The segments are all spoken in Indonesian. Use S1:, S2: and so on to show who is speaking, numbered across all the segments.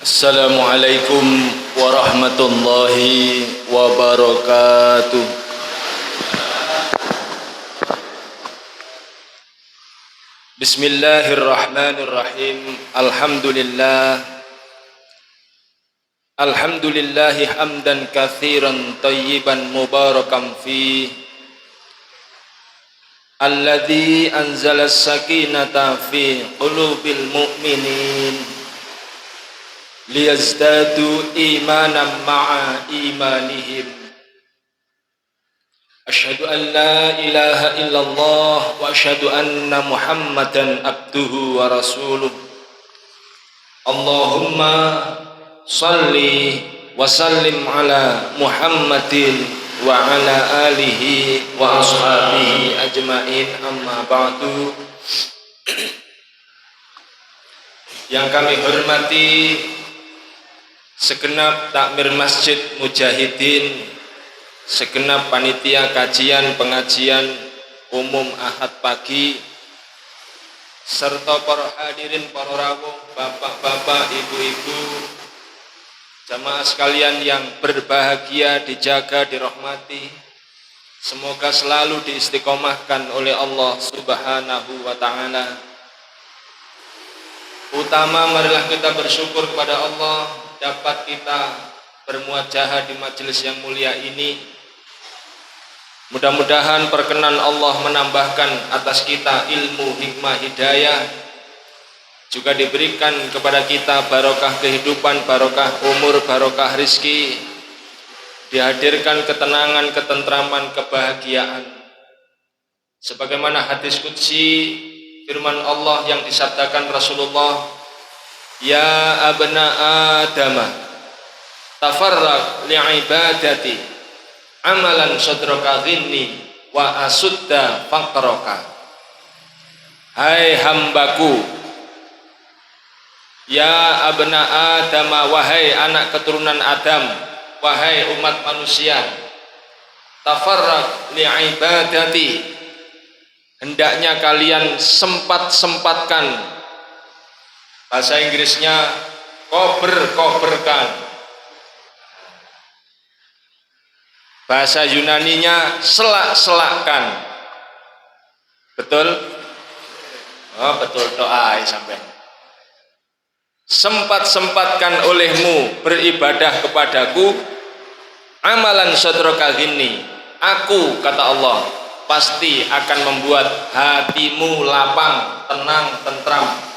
S1: Assalamualaikum warahmatullahi wabarakatuh. Bismillahirrahmanirrahim. Alhamdulillahi hamdan katsiran tayyiban mubarakan fi alladzi anzala as-sakinata fi qulubil mu'minin liyazdadu imanan ma'a imanihim. Asyhadu an la ilaha illallah wa asyhadu anna Muhammadan abduhu wa rasuluh. Allahumma salli wa sallim ala Muhammadin wa ala alihi wa ashabihi ajmain, amma ba'du. Yang kami hormati segenap takmir Masjid Mujahidin, segenap panitia kajian pengajian umum Ahad pagi, serta para hadirin, para rawuh, bapak-bapak, ibu-ibu, jamaah sekalian yang berbahagia, dijaga, dirahmati. Semoga selalu diistiqomahkan oleh Allah Subhanahu wa ta'ala. Utama, marilah kita bersyukur kepada Allah dapat kita bermuajahah di majelis yang mulia ini. Mudah-mudahan perkenan Allah menambahkan atas kita ilmu, hikmah, hidayah, juga diberikan kepada kita barokah kehidupan, barokah umur, barokah rizki, dihadirkan ketenangan, ketentraman, kebahagiaan. Sebagaimana hadis qudsi, firman Allah yang disabdakan Rasulullah, ya abna adama tafarraq li'ibadati amalan sadraka ghinni wa asudda faqraka. Hai hambaku, ya abna adama, wahai anak keturunan Adam, wahai umat manusia, tafarraq li'ibadati, hendaknya kalian sempat-sempatkan. Bahasa Inggrisnya kober-koberkan. Bahasa Yunaninya selak-selakkan. Betul? Oh, betul, doa sampai. Sempat-sempatkan olehmu beribadah kepadaku, amalan sadraka ghinni, aku, kata Allah, pasti akan membuat hatimu lapang, tenang, tentram.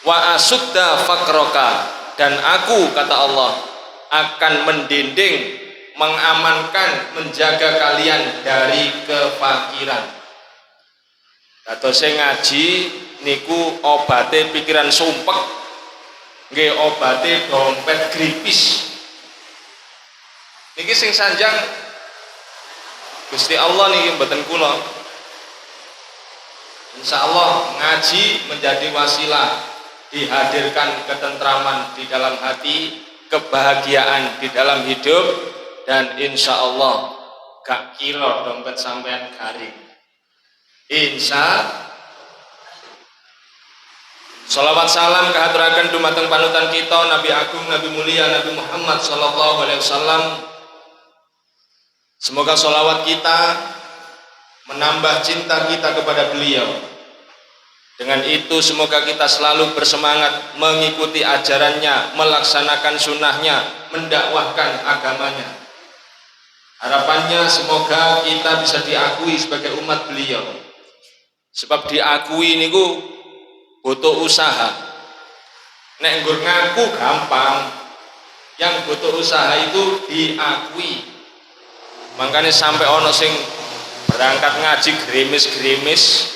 S1: Wa asudda faqroka, dan aku, kata Allah, akan mendinding, mengamankan, menjaga kalian dari kefakiran. Atau saya ngaji niku obate pikiran sumpek, nggih obate dompet gripis. Niki sing sanjang Gusti Allah niki mboten kula. Insyaallah ngaji menjadi wasilah dihadirkan ketentraman di dalam hati, kebahagiaan di dalam hidup, dan insya Allah gak kira dompet sampean garing. Insya Salawat salam kahaturaken dumateng panutan kita Nabi Agung, Nabi Mulia, Nabi Muhammad sallallahu alaihi wasallam. Semoga salawat kita menambah cinta kita kepada beliau. Dengan itu semoga kita selalu bersemangat mengikuti ajarannya, melaksanakan sunnahnya, mendakwahkan agamanya. Harapannya semoga kita bisa diakui sebagai umat beliau. Sebab diakui niku butuh usaha. Nek nggur ngaku gampang, yang butuh usaha itu diakui. Makanya sampai ono sing berangkat ngaji gerimis-gerimis,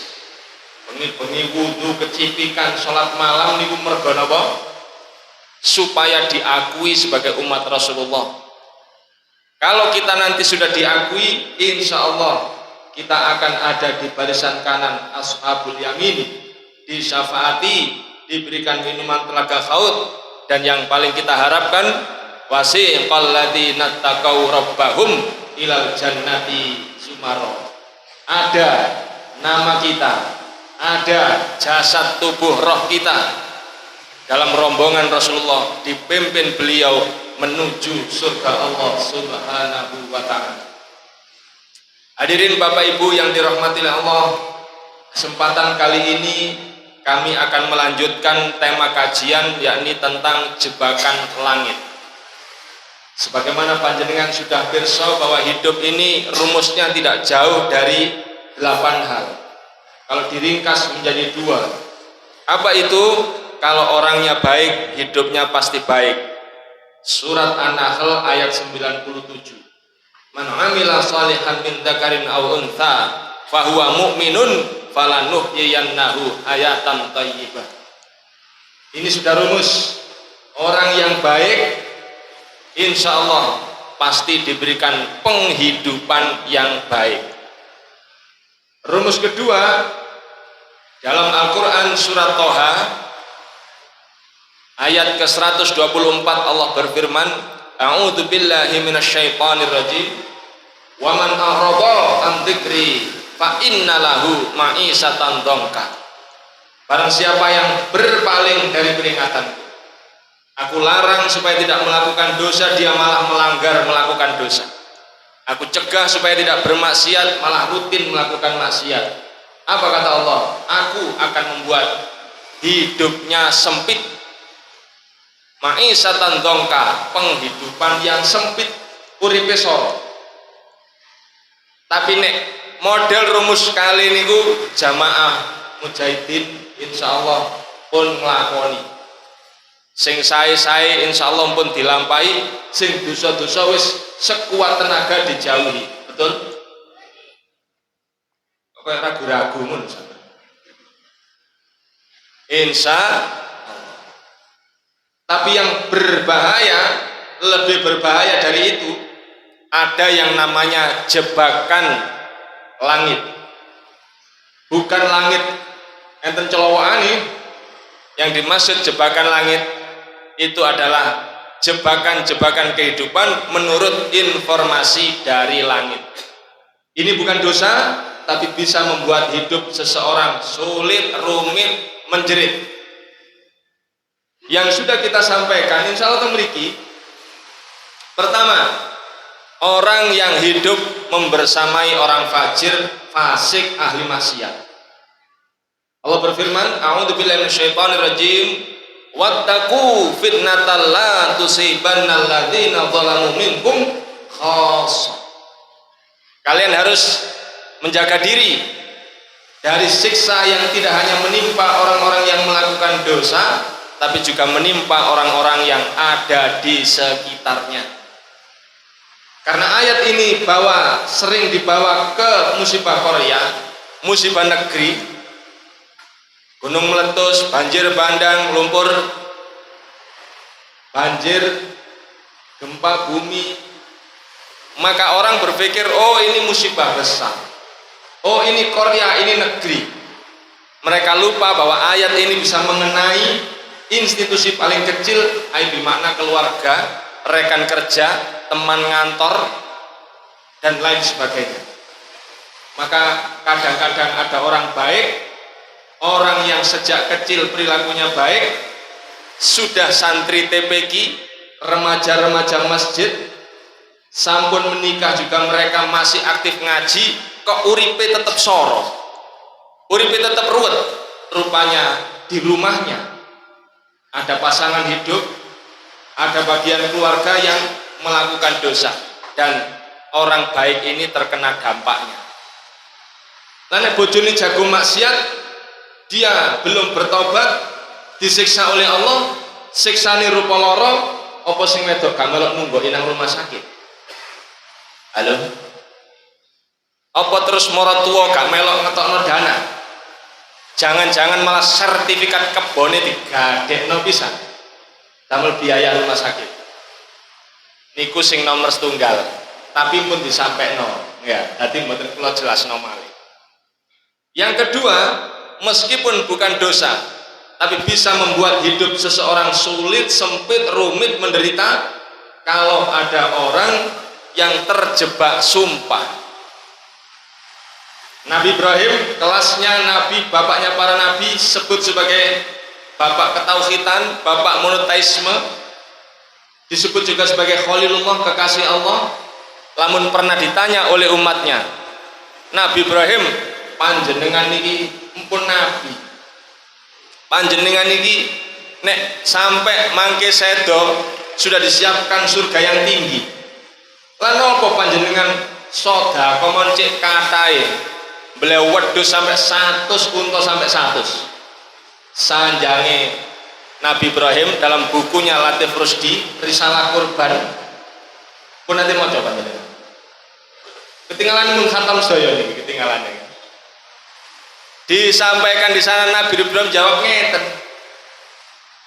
S1: bengi-bengi wudu, kecipikan, sholat malam niku mergo napa? Supaya diakui sebagai umat Rasulullah. Kalau kita nanti sudah diakui, insya Allah kita akan ada di barisan kanan ashabul yamin, disyafaati, diberikan minuman telaga haud, dan yang paling kita harapkan wasiqal ladzina taqaw rabbahum ilal jannati sumaro. Ada nama kita, ada jasad tubuh roh kita dalam rombongan Rasulullah, dipimpin beliau menuju surga Allah Subhanahu wa ta'ala. Hadirin Bapak Ibu yang dirahmati Allah, kesempatan kali ini kami akan melanjutkan tema kajian, yakni tentang jebakan langit. Sebagaimana panjenengan sudah pirsa bahwa hidup ini rumusnya tidak jauh dari 8 hal. Kalau diringkas menjadi 2. Apa itu? Kalau orangnya baik, hidupnya pasti baik. Surat An-Nahl ayat 97. Man 'amila shalihan min dzakarin aw untha fahuwa mu'minun falanuhyiyannahu hayatan thayyibah. Ini sudah rumus. Orang yang baik insya Allah pasti diberikan penghidupan yang baik. Rumus kedua, dalam Al-Quran surat Toha ayat ke-124 Allah berfirman, A'udzu billahi minasyaitonir rajim, wa man a'rada an dzikri fa inna lahu ma'isatan dhanka. Barang siapa yang berpaling dari peringatanku, aku larang supaya tidak melakukan dosa, dia malah melanggar melakukan dosa. Aku cegah supaya tidak bermaksiat, malah rutin melakukan maksiat. Apa kata Allah? Aku akan membuat hidupnya sempit. Ma'isatan dongka, penghidupan yang sempit, uripe soro. Tapi nek model rumus kali niku jamaah mujahidin insya Allah pun nglakoni. Sing sae-sae insya Allah pun dilampahi, sing dosa-dosa wis sekuat tenaga dijauhi. Betul? Kok ragu-ragu mun sampeyan. Insya Allah. Tapi yang berbahaya, lebih berbahaya dari itu, ada yang namanya jebakan langit. Bukan langit enten celowokane. Yang dimaksud jebakan langit itu adalah jebakan-jebakan kehidupan menurut informasi dari langit. Ini bukan dosa, tapi bisa membuat hidup seseorang sulit, rumit, menjerit. Yang sudah kita sampaikan insya Allah memiliki. Pertama, orang yang hidup membersamai orang fajir, fasik, ahli maksiat. Allah berfirman, A'udzu billahi minasyaitonir rajim, wattaqu fitnatal la tusibannal ladzina zalamu minkum khassah. Kalian harus menjaga diri dari siksa yang tidak hanya menimpa orang-orang yang melakukan dosa, tapi juga menimpa orang-orang yang ada di sekitarnya. Karena ayat ini sering dibawa ke musibah Korea, musibah negeri, gunung meletus, banjir bandang, lumpur, banjir, gempa bumi. Maka orang berpikir, oh ini musibah besar, oh ini Korea, ini negeri. Mereka lupa bahwa ayat ini bisa mengenai institusi paling kecil, ayat bermakna keluarga, rekan kerja, teman ngantor, dan lain sebagainya. Maka kadang-kadang ada orang baik, orang yang sejak kecil perilakunya baik, sudah santri TPQ, remaja-remaja masjid, sampun menikah juga mereka masih aktif ngaji, kok uripe tetap soro, uripe tetap ruwet. Rupanya di rumahnya ada pasangan hidup, ada bagian keluarga yang melakukan dosa, dan orang baik ini terkena dampaknya. Lalu bojone jago maksiat, dia belum bertobat, disiksa oleh Allah, siksane rupa loro, apa sing wedok gak melok nunggoki nang rumah sakit. Halo? Apa terus mara tuwa gak melok ngetokno dana? Jangan-jangan malah sertifikat kebone digadekno pisan. Damel biaya rumah sakit. Niku sing nomor setunggal, tapi pun disampaikan, ya, dadi mboten kula jelasno malih. Yang kedua, meskipun bukan dosa, tapi bisa membuat hidup seseorang sulit, sempit, rumit, menderita, kalau ada orang yang terjebak sumpah. Nabi Ibrahim, kelasnya Nabi, bapaknya para Nabi, sebut sebagai bapak ketauhidan, bapak monoteisme, disebut juga sebagai Khalilullah, kekasih Allah. Lamun pernah ditanya oleh umatnya, Nabi Ibrahim, panjenengan niki empun nabi, panjenengan niki nek sampai mangke sedo sudah disiapkan surga yang tinggi, lan apa panjenengan soda komoncik katai beliau wedhus sampai 100 unta sampai 100. Sanjange Nabi Ibrahim dalam bukunya Latif Rusdi Risalah Kurban pun nanti mau coba ketinggalan mun khatam sedaya niki ketinggalan ya. Disampaikan di sana Nabi Ibrahim jawab ngeten,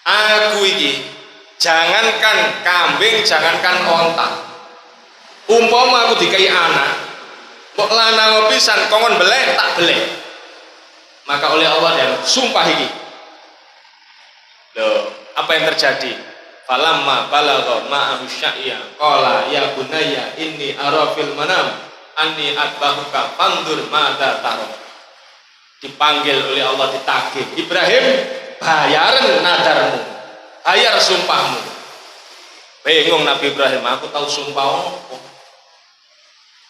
S1: aku iki jangankan kambing, jangankan onta, umpama aku dikai anak kok lanang pisan kongon beleh tak beleh, maka oleh Allah dan sumpah iki. Loh, apa yang terjadi? Falamma balagha ma'ahu sya'ya qala ya bunayya inni ara fil manam anni atbahuka fandur madza tara. Dipanggil oleh Allah, ditagih, Ibrahim bayaran nadarmu, bayar sumpahmu. Bingung Nabi Ibrahim, aku tahu sumpah apa?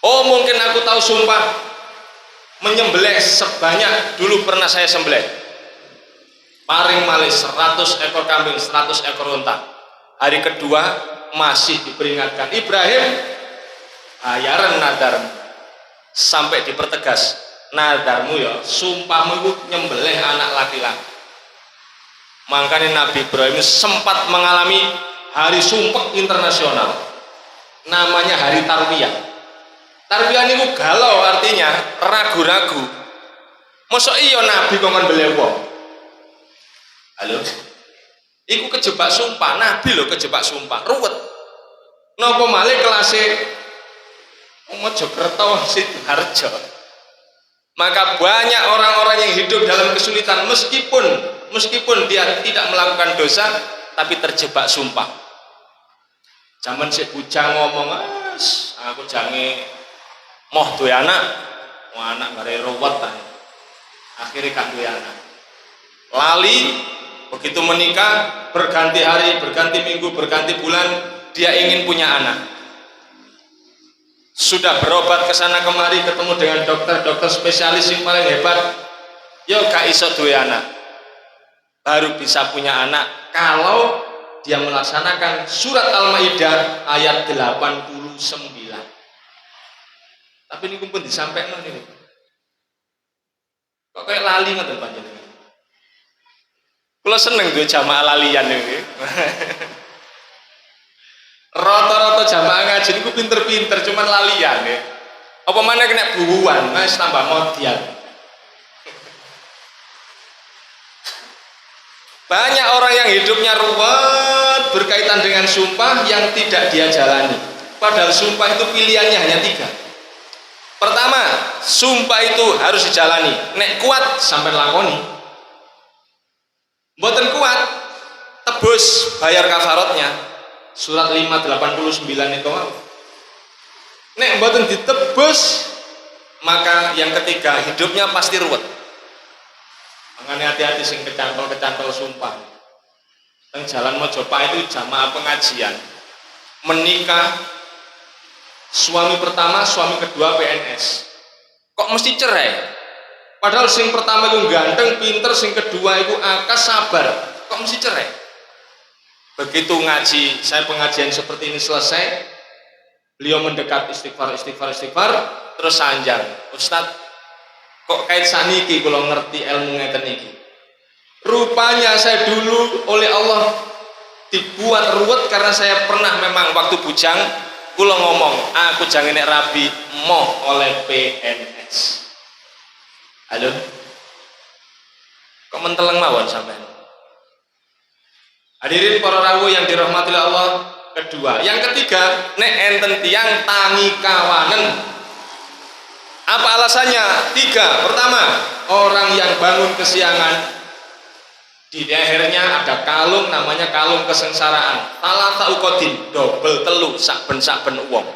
S1: Oh mungkin aku tahu sumpah menyembelih sebanyak dulu pernah saya sembelih, paring malih 100 ekor kambing, 100 ekor unta. Hari kedua masih diperingatkan, Ibrahim bayaran nadarmu, sampai dipertegas, nadarmu ya, sumpahmu itu nyembelih anak laki-laki. Makanya Nabi Ibrahim sempat mengalami hari sumpah internasional, namanya hari Tarwiyah. Tarwiyah ini galau, artinya ragu-ragu, mosok iya Nabi kongkon beli wong. Halo, iku kejebak sumpah, Nabi loh kejebak sumpah, ruwet. Nopo malih kelase Mojokerto Sidoarjo. Maka banyak orang-orang yang hidup dalam kesulitan meskipun dia tidak melakukan dosa tapi terjebak sumpah. Zaman si bujang ngomong, aku jange moh duwe anak, mau anak bare ruwet ta. Akhirnya kan duwe anak. Lali, begitu menikah, berganti hari, berganti minggu, berganti bulan, dia ingin punya anak. Sudah berobat ke sana kemari, ketemu dengan dokter spesialis yang paling hebat, yo gak iso duwe anak. Baru bisa punya anak kalau dia melaksanakan surat Al-Maidah ayat 89. Tapi ini pun disampaikan ini. Kok kayak lali ngoten panjenengan. Kula seneng duwe jamaah lalian iki. Rata-rata jamaah ngaji niku pinter-pinter, cuman lalian ya. Apa mana kena buuan, wis tambah modian. Banyak orang yang hidupnya ruwet berkaitan dengan sumpah yang tidak dia jalani. Padahal sumpah itu pilihannya hanya 3. Pertama, sumpah itu harus dijalani. Nek kuat sampai lakoni. Mboten kuat, tebus bayar kafaratnya. Surat 589 itu mau. Nek mboten ditebus, maka yang ketiga hidupnya pasti ruwet. Makanya hati-hati sing kecantol sumpah. Teng Jalan Mojopahit itu jamaah pengajian. Menikah, suami pertama, suami kedua PNS. Kok mesti cerai? Padahal sing pertama itu ganteng, pinter, sing kedua itu akas, sabar. Kok mesti cerai? Begitu ngaji, saya pengajian seperti ini selesai, beliau mendekat istighfar, terus sanjang, Ustadz, kok kait saniki kalau ngerti ilmu ngeten iki? Rupanya saya dulu oleh Allah dibuat ruwet karena saya pernah memang waktu bujang, kula ngomong, aku jangan nek rabi moh oleh PNS. Halo, kok menteleng mawon sampean? Hadirin para rawuh yang dirahmati Allah. Kedua, yang ketiga, nek enten tiang tangi kawanen. Apa alasannya? 3. Pertama, orang yang bangun kesiangan, di lehernya ada kalung, namanya kalung kesengsaraan. Talata ukodin, double telu, sakben uang.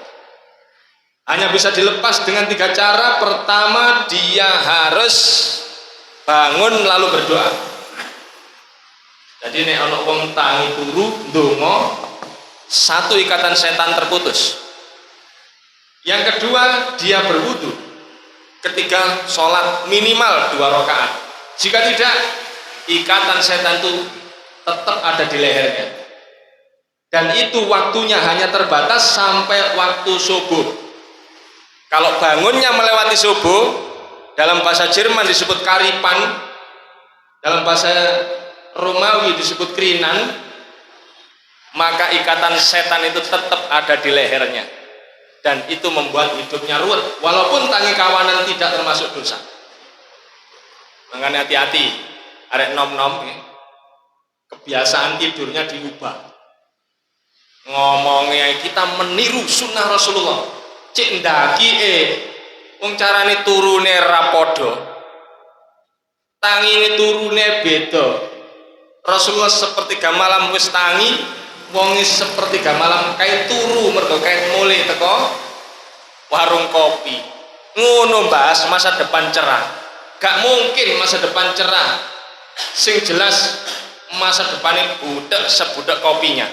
S1: Hanya bisa dilepas dengan 3 cara. Pertama, dia harus bangun lalu berdoa. Jadi nek ana wong tangi turu ndonga, satu ikatan setan terputus. Yang kedua, dia berwudu ketika sholat minimal 2 rakaat. Jika tidak, ikatan setan itu tetap ada di lehernya. Dan itu waktunya hanya terbatas sampai waktu subuh. Kalau bangunnya melewati subuh, dalam bahasa Jerman disebut karipan, dalam bahasa Romawi disebut krinan, maka ikatan setan itu tetap ada di lehernya, dan itu membuat hidupnya ruwet, walaupun tangi kawanan tidak termasuk dosa. Makanya hati-hati, arek nom-nom kebiasaan tidurnya diubah. Ngomongnya kita meniru sunnah Rasulullah, cek ndaki wong carane turune ra padha, tangine turune beda. Rasulullah sepertiga malam wis tangi, wongi sepertiga malam kae turu mergo kae mulai teko warung kopi. Ngono Mbas, masa depan cerah. Gak mungkin masa depan cerah. Sing jelas masa depannya budak sebudak kopinya.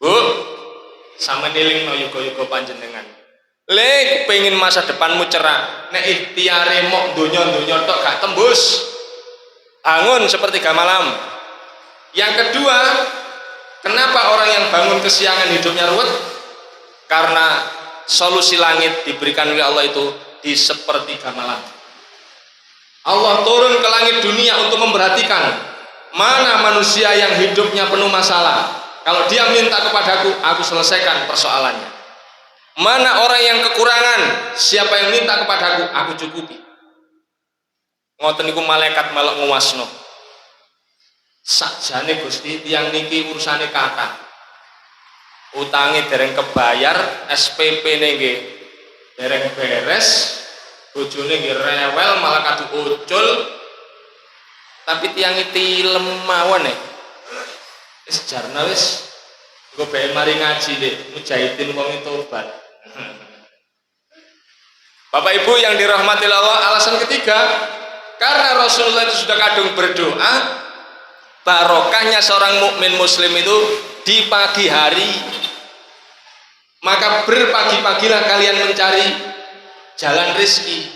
S1: Bu, sama niling no yugo-yugo panjenengan. Le pengen masa depanmu cerah. Nek ikhtiare mok donya-donya tok gak tembus. Bangun sepertiga malam. Yang kedua, kenapa orang yang bangun kesiangan hidupnya ruwet? Karena solusi langit diberikan oleh Allah itu di sepertiga malam. Allah turun ke langit dunia untuk memperhatikan mana manusia yang hidupnya penuh masalah. Kalau dia minta kepadaku, aku selesaikan persoalannya. Mana orang yang kekurangan, siapa yang minta kepadaku, aku cukupi. Ngoten niku malaikat melok nguwasno. Sakjane Gusti tiyang niki urusane kathah. Utange dereng kebayar, SPP-ne nggih dereng beres, bojone nggih rewel malah kadu ucul. Tapi tiyange tilem mawon wis jarna wis engko bae mari ngaji Dik, mujahidin wong tobat. Bapak Ibu yang dirahmati Allah, alasan ketiga, karena Rasulullah itu sudah kadung berdoa, barokahnya seorang mukmin muslim itu di pagi hari, maka berpagi-pagilah kalian mencari jalan rezeki.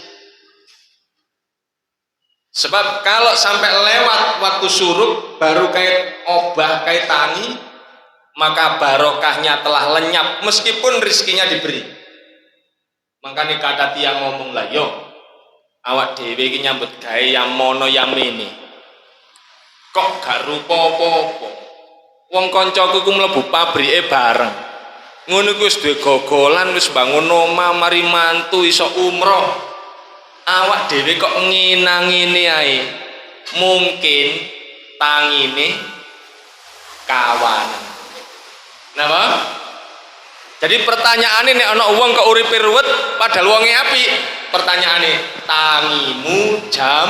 S1: Sebab kalau sampai lewat waktu suruk baru kait obah kait tangi, maka barokahnya telah lenyap meskipun rezekinya diberi. Makanya kata tiang ngomong lah, yo awak dhewe iki nyambut gawe yang mono yang mini kok gak rupa apa-apa. Wong kancaku ku mlebu pabrike bareng, ngono ku wis duwe gogolan, wis bangun omah, mari mantu iso umroh. Awak dhewe kok nginang-ngene ae. Mungkin tangine kawanan. Napa? Jadi pertanyaane nek ana wong kok uripe ruwet padahal wonge apik, pertanyaane tangimu jam.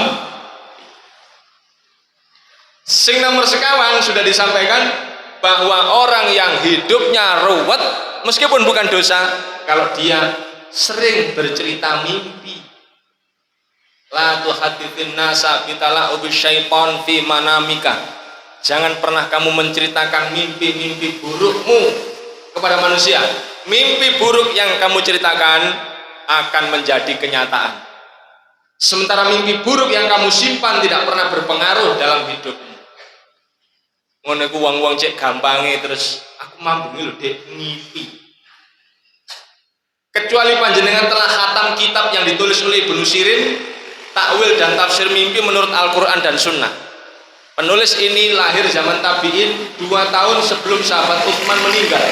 S1: Sing nomor sekawan sudah disampaikan bahwa orang yang hidupnya ruwet meskipun bukan dosa kalau dia sering bercerita mimpi. La tuhadditsin nasa bitala'u bisyaiton fi manamika. Jangan pernah kamu menceritakan mimpi-mimpi burukmu kepada manusia. Mimpi buruk yang kamu ceritakan akan menjadi kenyataan. Sementara mimpi buruk yang kamu simpan tidak pernah berpengaruh dalam hidupmu. Ngono iku wong-wong cek gampange terus aku mampu lho Dek ngipi. Kecuali panjenengan telah khatam kitab yang ditulis oleh Ibnu Sirin, takwil dan tafsir mimpi menurut Al-Quran dan Sunnah. Penulis ini lahir zaman tabi'in 2 tahun sebelum sahabat Utsman meninggal.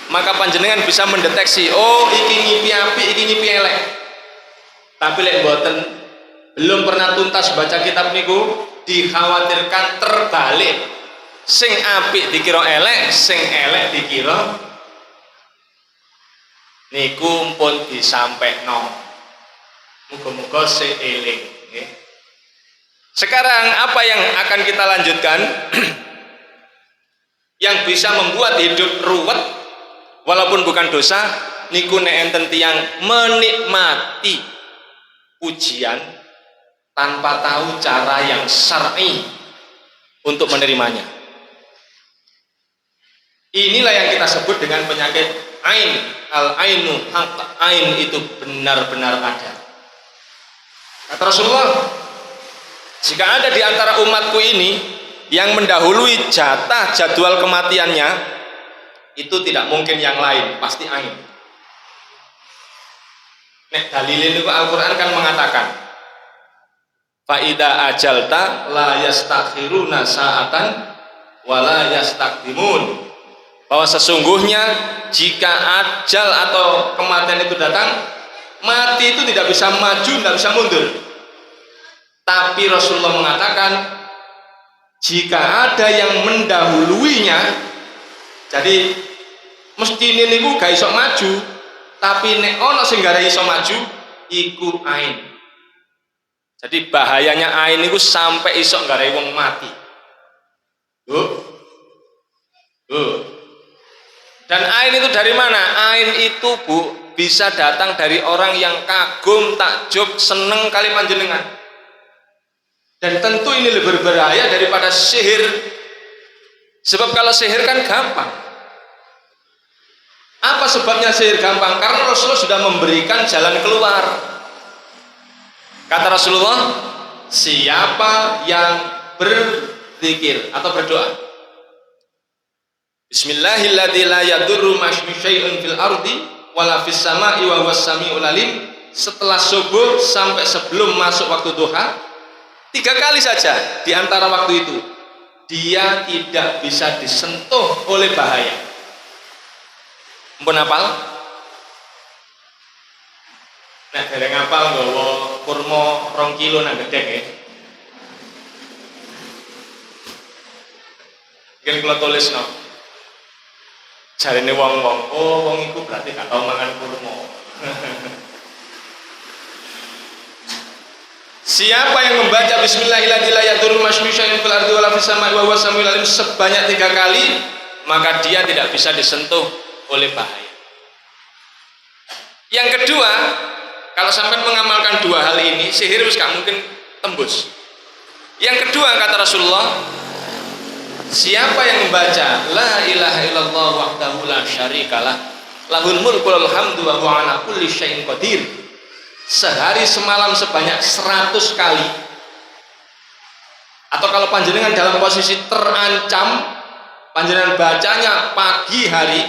S1: Maka panjenengan bisa mendeteksi, oh iki ngipi apik, iki ngipi elek. Tapi lek mboten belum pernah tuntas baca kitab niku, dikhawatirkan terbalik. Sing apik dikira elek, sing elek dikira niku pun disampaikno. Muga-muga seeling. Sekarang apa yang akan kita lanjutkan yang bisa membuat hidup ruwet walaupun bukan dosa, niku nek enten tiyang menikmati ujian tanpa tahu cara yang syar'i untuk menerimanya. Inilah yang kita sebut dengan penyakit ain. Al-ainu haq, ain itu benar-benar ada. Kata Rasulullah, jika ada di antara umatku ini yang mendahului jatah jadwal kematiannya, itu tidak mungkin yang lain, pasti ain. Nek dalilin itu Al-Quran kan mengatakan, fa'ida ajalta la yastakhiruna sa'atan wa la yastakdimun, bahwa sesungguhnya jika ajal atau kematian itu datang, mati itu tidak bisa maju, tidak bisa mundur. Tapi Rasulullah mengatakan, jika ada yang mendahuluinya, jadi mesti ini gak iso maju, tapi nek ono sing gak iso maju, iku ain. Jadi bahayanya ain itu sampai iso gak ada wong mati. Dan ain itu dari mana? Ain itu Bu bisa datang dari orang yang kagum, takjub, seneng kali panjenengan. Dan tentu ini lebih berbahaya daripada sihir. Sebab kalau sihir kan gampang. Apa sebabnya sihir gampang? Karena Rasulullah sudah memberikan jalan keluar. Kata Rasulullah, siapa yang berzikir atau berdoa, Bismillahilladzi la yadurru ma'asmi syai'un fil ardi wala fis sama'i wa huwas sami'ul alim, setelah subuh sampai sebelum masuk waktu duha, 3 kali saja di antara waktu itu dia tidak bisa disentuh oleh bahaya. Mpun apal? Nah, dereng apal nggawa kurma 2 kilo nang gedhek ya. Mungkin kula tulis no. Jarine wong-wong, oh wong iku berarti gak tau mangan kurma. Siapa yang membaca Bismillahirrahmanirrahim sebanyak 3 kali, maka dia tidak bisa disentuh oleh bahaya. Yang kedua, kalau sampai mengamalkan 2 hal ini, sihir wis gak mungkin tembus. Yang kedua, kata Rasulullah, siapa yang membaca la ilaha illallah wahdahu la syarikalah lahul mulku wal hamdu wa huwa ala kulli syai'in qadir, sehari semalam sebanyak 100 kali, atau kalau panjenengan dalam posisi terancam, panjenengan bacanya pagi hari,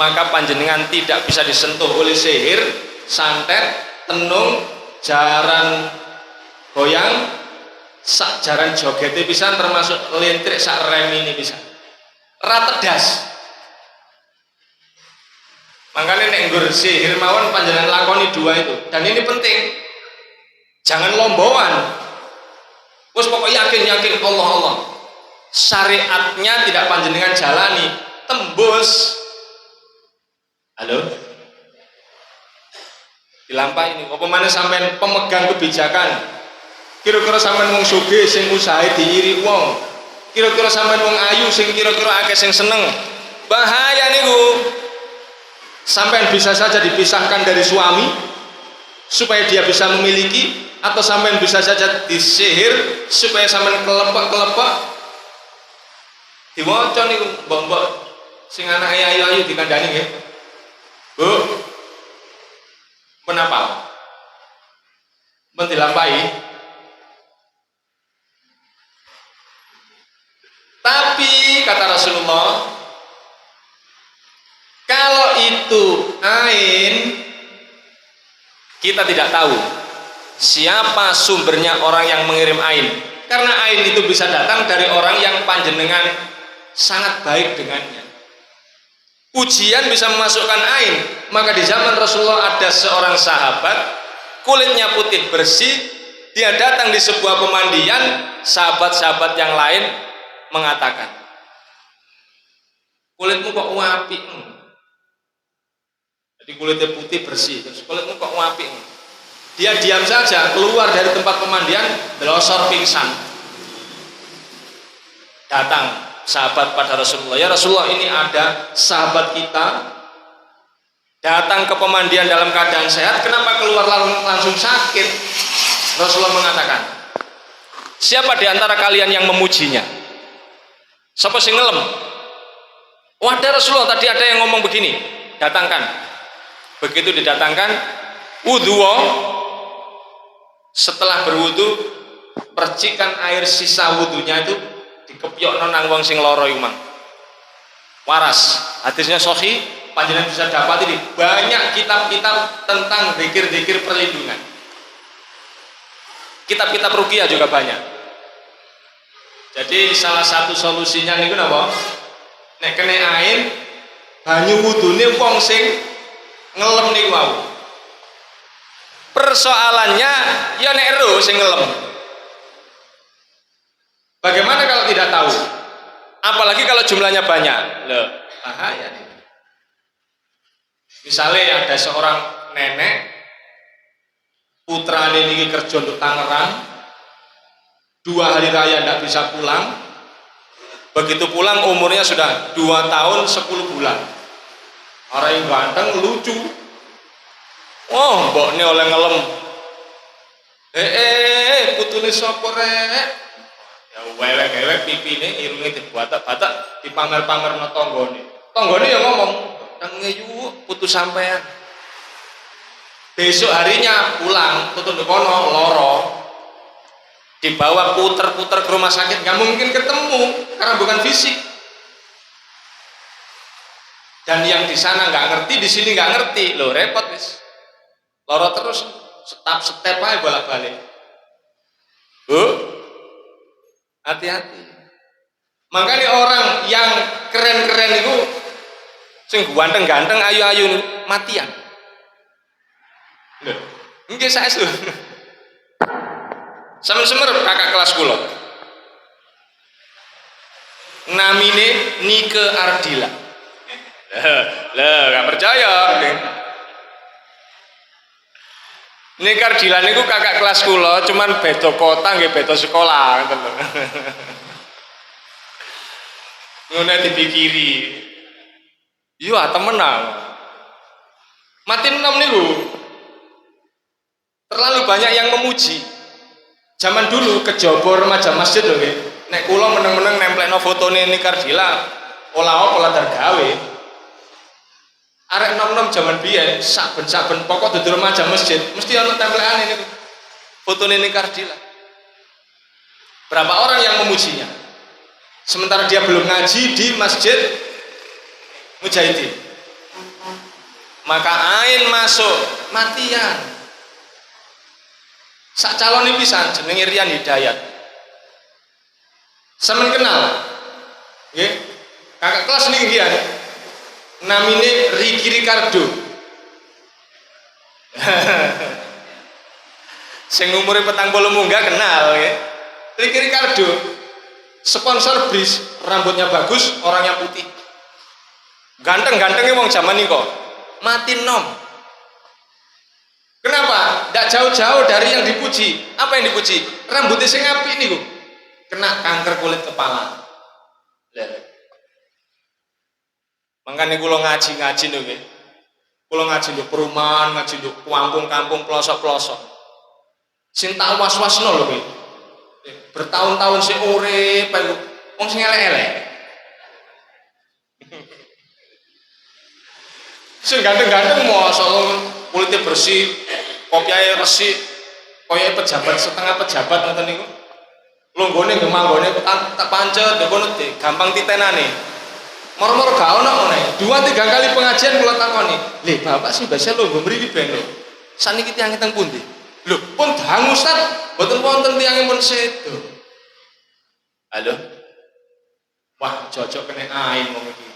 S1: maka panjenengan tidak bisa disentuh oleh sihir, santet, tenung, jaran goyang, sak jaran jogete pisan, termasuk lintrik sak rem ini bisa ratedas. Makanya nek nggur sihir mawon panjenengan lakoni 2 itu, dan ini penting, jangan lomboan. Wes pokok yakin Allah syariatnya tidak panjenengan jalani, tembus. Halo, dilampahi ini apa mana sampean pemegang kebijakan, kira-kira sampean wong sugih sing usahe diiri wong, kira-kira sampean wong ayu sing kira-kira akeh sing seneng, bahaya niku. Sampean bisa saja dipisahkan dari suami supaya dia bisa memiliki, atau sampean bisa saja disihir supaya sampean kelepek-kelepek. Diwaca niku mbok-mbok sing anake ayu-ayu dikandani nggih. Bu, menapa? Men dilampahi. Tapi kata Rasulullah, kalau itu ain, kita tidak tahu siapa sumbernya orang yang mengirim ain, karena ain itu bisa datang dari orang yang panjenengan sangat baik dengannya. Ujian bisa memasukkan ain. Maka di zaman Rasulullah ada seorang sahabat, kulitnya putih bersih, dia datang di sebuah pemandian, sahabat-sahabat yang lain mengatakan, kulitmu kok wapi? Jadi kulitnya putih bersih, terus kulitmu kok wapi? Dia diam saja, keluar dari tempat pemandian, delosor pingsan. Datang sahabat pada Rasulullah, ya Rasulullah, ini ada sahabat kita datang ke pemandian dalam keadaan sehat, kenapa keluar langsung sakit? Rasulullah mengatakan, siapa di antara kalian yang memujinya? Sapa sing ngelem? Oh, ada Rasulullah tadi ada yang ngomong begini, datangkan. Begitu didatangkan, wudhu, setelah berwudhu, percikan air sisa wudhunya itu dikepiokno nang wong sing lara iku mang. Waras. Hadisnya sahih, panjenengan bisa dapat ini banyak kitab-kitab tentang zikir-zikir perlindungan. Kitab-kitab ruqyah juga banyak. Jadi salah satu solusinya niku napa? Nek kena air, banyu wudune wong sing ngelem niku wau. Persoalannya ya nek ero sing ngelem. Bagaimana kalau tidak tahu? Apalagi kalau jumlahnya banyak. Loh, bahaya nih. Misalnya ada seorang nenek putrane niki kerja untuk Tangerang, 2 hari raya tidak bisa pulang. Begitu pulang umurnya sudah 2 tahun 10 bulan. Orang yang ganteng lucu. Oh, mbokne oleh ngelem. Putune sapa rek? Ya wewek-wewek pipine irunge dibatak-batak dipamer-pamerno tanggane. Tanggane ya ngomong, "Nang ngeyu putu sampean." Besok harinya pulang, tutur kono loro. Dibawa puter-puter ke rumah sakit, nggak mungkin ketemu karena bukan fisik. Dan yang di sana nggak ngerti, di sini nggak ngerti, loh repot wis. Loro terus, step aja bolak-balik. Bu, hati-hati. Makanya orang yang keren-keren itu, sing ganteng-ganteng, ayu-ayu matian. Loh, nggih saya suh. Sampe semerep kakak kelas kula. Namine Nike Ardila. Lah, gak percaya. Nike Ardila niku kakak kelas kula, cuman beda kota nggih beda sekolah ngoten lho. Ngono dipikiri. Iya, temenan. Mati 6 niku. Terlalu banyak yang memuji. Zaman dulu kejaba remaja masjid lho nggih. Nek kula meneng-meneng nemplekno fotone Nike Ardila, olah dargawe. Arek nom-nom zaman biyen saben-saben pokok dudu remaja masjid mesti ana templekane niku. Fotone Nike Ardila. Berapa orang yang memujinya? Sementara dia belum ngaji di Masjid Mujahidin. Maka ain masuk matian. Sak calon ini pisan jenenge Rian Hidayat. Sampeyan kenal? Nggih. Kakak kelas niki Rian. Namine Ricky Ricardo. Sing umure 40 munggah kenal nggih. Ricky Ricardo. Sponsor BRIS, rambutnya bagus, orangnya putih. Ganteng-gantengnya wong zaman ini kok. Mati nom. Kenapa? Tidak jauh-jauh dari yang dipuji. Apa yang dipuji? Rambutnya sing apik niku. Kena kanker kulit kepala. Makanya kula ngaji lho nggih. Kula ngaji lho perumahan, ngaji lho kampung-kampung, pelosok-pelosok. Sing tak was-wasno lho nggih. Bertahun-tahun sing urip wong sing elek-elek. Sing ganteng-ganteng mosok kulitnya bersih, kopiahnya resik, kaya pejabat setengah pejabat ngoten niku. Longgone gemanggone tak pancet, kono gampang titenane. Moro-moro gak ono ngene. 2-3 kali pengajian kula takoni, "Lho, Bapak sih biasa longgo mriki ben lho. Saniki tiyang teng pundi?" "Lho, pun dang Ustaz, mboten wonten tiyang pun sedo." Halo. Wah, cocok kena ain wong iki.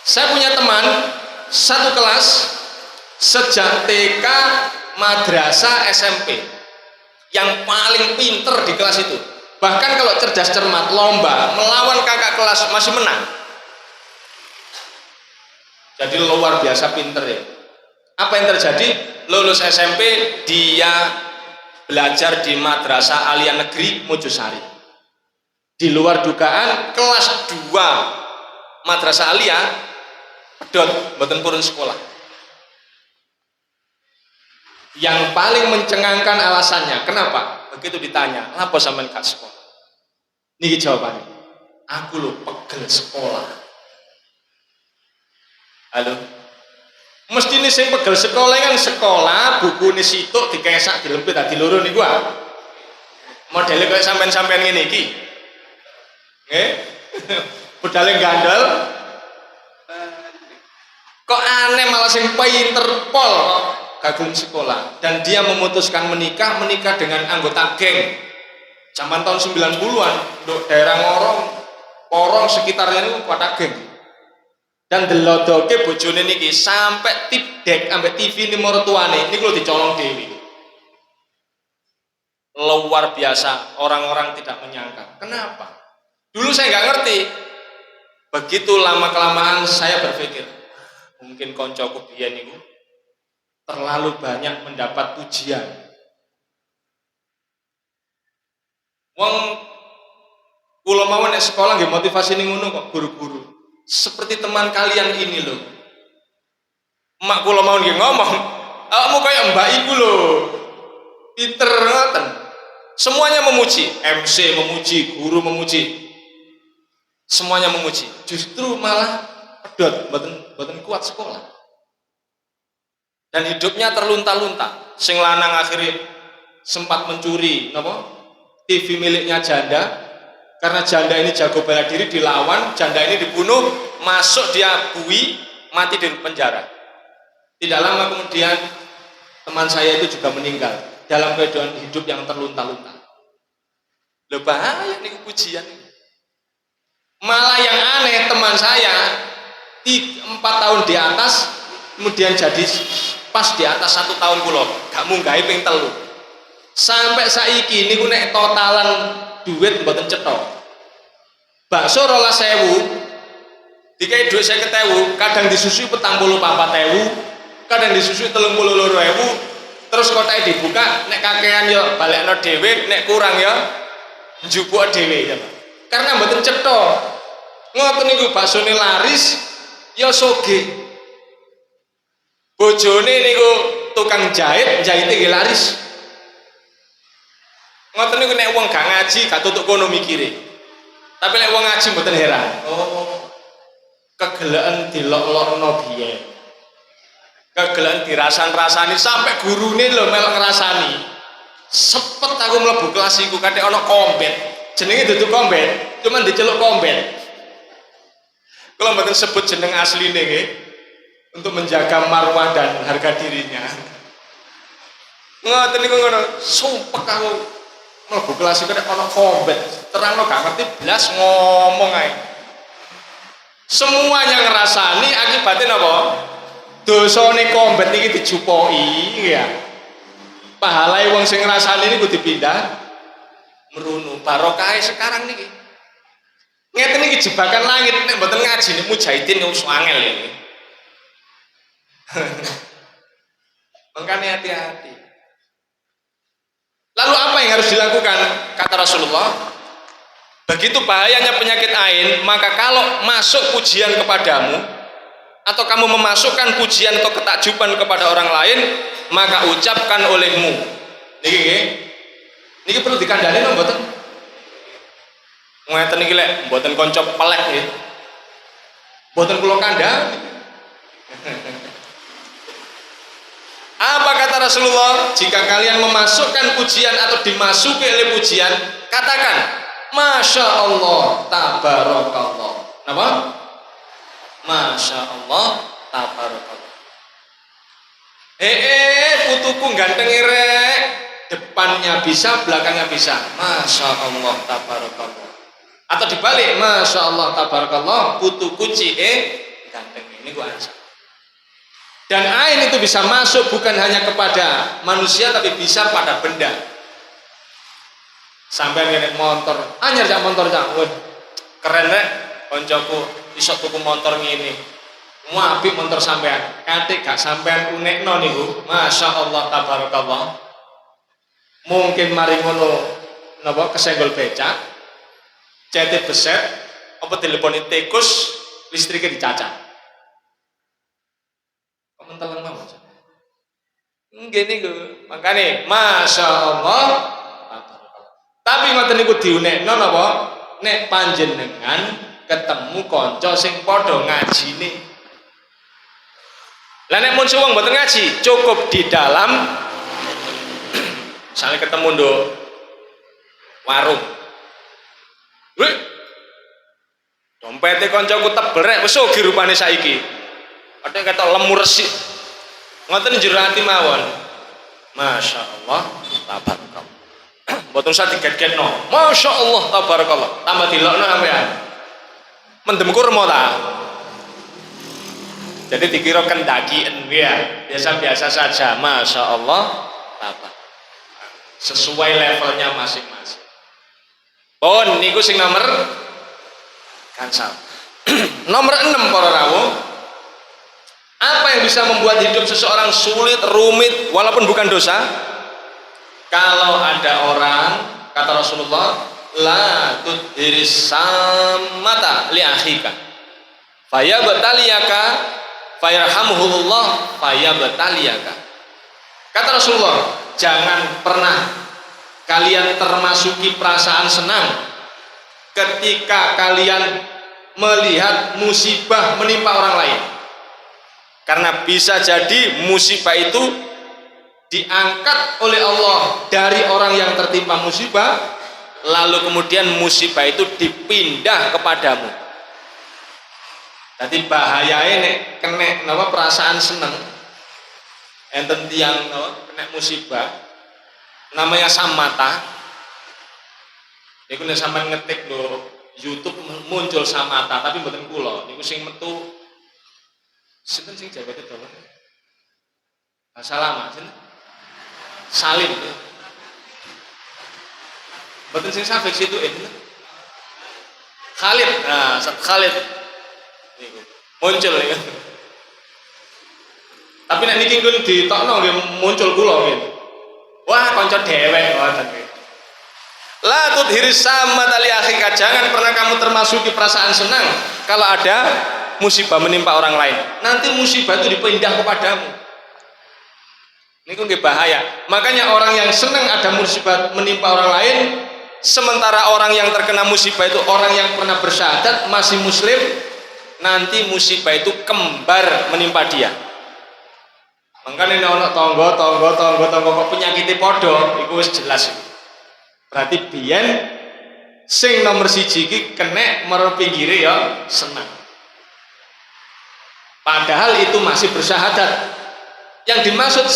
S1: Saya punya teman satu kelas sejak TK, madrasah, SMP yang paling pinter di kelas itu. Bahkan kalau cerdas cermat lomba melawan kakak kelas masih menang. Jadi luar biasa pinter ya. Apa yang terjadi? Lulus SMP dia belajar di Madrasah Aliyah Negeri Mojosari. Di luar dugaan kelas 2 Madrasah Aliyah pedot mboten purun sekolah. Yang paling mencengangkan alasannya, kenapa? Begitu ditanya, "Apa sampean gak sekolah?" Niki jawabannya. Aku lho pegel sekolah. Halo. Mesti ini sing pegel sekolah kan sekolah buku ini situk dikesak dilempit dadi loro niku ah. Modele kayak sampean-sampean ngene iki. Nggih. Budale gandel. Kok aneh malah sing pinter pol kok gagem sekolah dan dia memutuskan menikah dengan anggota geng. Zaman tahun 90-an untuk daerah Ngorong, Porong sekitarnya itu pada geng. Dan delodoke bojone niki sampai tipdek ambek TV ini mertuane niku lho dicolong dewi. Luar biasa, orang-orang tidak menyangka. Kenapa? Dulu saya nggak ngerti. Begitu lama kelamaan saya berpikir, mungkin koncoku biyen niku terlalu banyak mendapat pujian. Wong kula mawon nek sekolah nggih motivasi ning ngono kok guru-guru. Seperti teman kalian ini loh. Emak kula mawon nggih ngomong, "Awakmu kaya mbak iku lho. Pinter ngoten." Semuanya memuji, MC memuji, guru memuji. Semuanya memuji. Justru malah pedot, mboten kuat sekolah. Dan hidupnya terlunta-lunta. Sing lanang akhirnya sempat mencuri napa? TV miliknya janda. Karena janda ini jago bela diri, dilawan, janda ini dibunuh, masuk dia bui, mati di penjara. Tidak lama kemudian teman saya itu juga meninggal dalam keadaan hidup yang terlunta-lunta. Loh bahaya nih pujian ini. Malah yang aneh teman saya 4 tahun di atas kemudian jadi pas di atas 1 tahun kula gak munggahi ping 3. Sampai saiki niku nek totalan duit mboten cetha. Bakso 12.000 dikai duit 50.000, kadang disusui 44.000, kadang disusui 32.000, terus kotake dibuka, nek kakean ya balekno dhewe, nek kurang ya njupuk dhewe ya. Karena mboten cetha. Ngoten niku baksone laris ya sogeh. Bojone niku tukang jahit, jahite nggih laris. Ngoten niku nek wong gak ngaji gak tutuk kono mikire. Tapi nek wong ngaji mboten heran. Oh, kegeleken dilok-lokno biyen. Kegeleken dirasan-rasani sampai gurune lho melok ngrasani. Sepet aku mlebu kelas iku kathek ana kombet. Jenenge dudu kombet, cuman diceluk kombet. Kalau mboten sebut jeneng asline nggih untuk menjaga marwah dan harga dirinya. Ngoten niku ngono, sumpek aku mlebu kelas iku nek ana kombet, terangno gak ngerti blas ngomong ae. Semuanya ngerasani akibatnya apa? Dosane kombet iki dijupoki ya. Pahalai wong sing ngrasani niku dipindah merunu. Barokah sekarang niki. Ngeten iki jebakan langit nek mboten ngaji nek mujahidin niku angel ya. Makanya hati-hati. Lalu apa yang harus dilakukan? Kata Rasulullah, begitu bahayanya penyakit ain, maka kalau masuk pujian kepadamu atau kamu memasukkan pujian atau ketakjuban kepada orang lain, maka ucapkan olehmu. Niki nggih. Niki perlu dikandani lho mboten? Ngeten iki lek mboten kanca pelek nggih. Mboten kula kandhani. Apa kata Rasulullah? Jika kalian memasukkan pujian atau dimasuki oleh pujian, katakan Masya Allah, tabarakallah. Napa? Masya Allah, tabarakallah. Putuku ganteng rek, depannya bisa, belakangnya bisa. Masya Allah, tabarakallah. Atau dibalik, Masya Allah, tabarakallah, putuku ganteng. Ini gua ansah. Dan ain itu bisa masuk bukan hanya kepada manusia tapi bisa pada benda. Sampai ngenek motor, anyar jak motor jak, keren rek, koncoku iso tuku motor ngene. Apik motor sampean, katik gak sampean unekno niku. Masya Allah tabarakallah. Mungkin mari ngono napa kesenggol becak, cetit beset, apa teleponi tikus, listriknya dicacat. Mentelan mawon. Nggih niku. Makane Masya Allah. Tapi ngoten niku diunekno napa? nek panjenengan ketemu kanca sing padha ngajine. Lah nek mun suwung mboten ngaji, cukup di dalam misalnya ketemu nduk warung. Wih, dompete kancaku tebel rek wis sugih rupane saiki. Ada kata lemu resik. Ngoten jero ati mawon. Masya Allah, tabarakallah. Mboten usah diget-getno. Masya Allah, tabarakallah. Tambah dilokno sampean. Mendem kurma ta. Jadi dikira kendakian ya, biasa-biasa saja. Masya Allah, tabarakallah. Sesuai levelnya masing-masing. Pun niku sing nomor gansal. Nomor 6 para rawuh. Apa yang bisa membuat hidup seseorang sulit, rumit, walaupun bukan dosa? Kalau ada orang, kata Rasulullah, la tudhiris samata li akhika fayabtaliyaka fayarhamuhullah fayabtaliyaka. Kata Rasulullah, jangan pernah kalian termasuki perasaan senang ketika kalian melihat musibah menimpa orang lain. Karena bisa jadi musibah itu diangkat oleh Allah dari orang yang tertimpa musibah, lalu kemudian musibah itu dipindah kepadamu. Jadi bahayanya nek kena napa perasaan seneng, enten tiang napa kena musibah, namanya samata. Niku nek sampean ngetik lho YouTube muncul samata, tapi mboten kula. Niku sing metu sinten sing jabate dawa? Bahasa lama sinten? Salim. Mboten sing safik situ Khalid. Nah, Ustaz Khalid. Niku muncul niku. Tapi nek niki kun ditokno nggih muncul kula nggih. Wah, kanca dhewek ngoten nggih. La tudhiris samata li akhika, jangan pernah kamu termasuki perasaan senang kalau ada musibah menimpa orang lain. Nanti musibah itu dipindah kepadamu. Ini kan bahaya. Makanya orang yang senang ada musibah menimpa orang lain, sementara orang yang terkena musibah itu orang yang pernah bersyahadat masih muslim, nanti musibah itu kembar menimpa dia. Makanya ono tonggo kok penyakit podo, itu wis jelas. Berarti biyen sing nomor siji iki kena merem pinggire ya senang. Padahal itu masih bersyahadat. Yang dimaksud